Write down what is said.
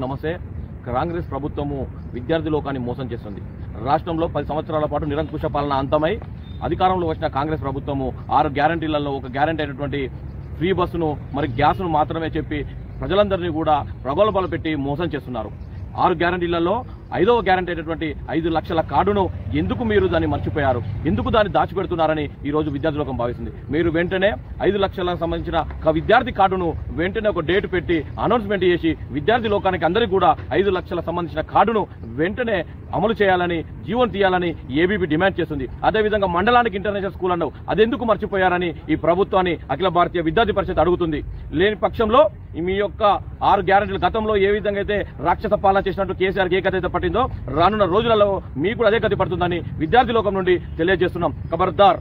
నమస్తే. కాంగ్రెస్ ప్రభుత్వము విద్యార్థి లోకాన్ని మోసం చేస్తుంది. రాష్ట్రంలో 10 సంవత్సరాల పాటు నిరంకుశ పాలన అంతమై అధికారంలో వచ్చిన కాంగ్రెస్ ప్రభుత్వము 6 గ్యారంటీలలో ఒక గ్యారంటీ అయినటువంటి ఫ్రీ బస్సును మరి గ్యాస్ను మాత్రమే చెప్పి ప్రజలందరినీ కూడా ప్రగల్భాలు పెట్టి మోసం చేస్తున్నారు. 6 గ్యారంటీలలో 5వ గ్యారంటీ అయినటువంటి 5 లక్షల కార్డును ఎందుకు మీరు దాన్ని మర్చిపోయారు, ఎందుకు దాన్ని దాచిపెడుతున్నారని ఈ రోజు విద్యార్థి లోకం భావిస్తుంది. మీరు వెంటనే 5 లక్షలకు సంబంధించిన విద్యార్థి కార్డును వెంటనే ఒక డేట్ పెట్టి అనౌన్స్మెంట్ చేసి విద్యార్థి లోకానికి అందరికీ కూడా 5 లక్షల సంబంధించిన కార్డును వెంటనే అమలు చేయాలని, జీవోను తీయాలని ఏబీపీ డిమాండ్ చేస్తుంది. అదేవిధంగా మండలానికి ఇంటర్నేషనల్ స్కూల్ అన్నావు, అదెందుకు మర్చిపోయారని ఈ ప్రభుత్వాన్ని అఖిల భారతీయ విద్యార్థి పరిషత్ అడుగుతుంది. లేని పక్షంలో మీ యొక్క 6 గ్యారంటీలు గతంలో ఏ విధంగా అయితే రాక్షస పాలన చేసినట్టు కేసీఆర్కి ఏ కథ అయితే పట్టిందో రానున్న రోజులలో మీకు కూడా అదే గతి పడుతుందని విద్యార్థి లోకం నుండి తెలియజేస్తున్నాం. ఖబర్దార్.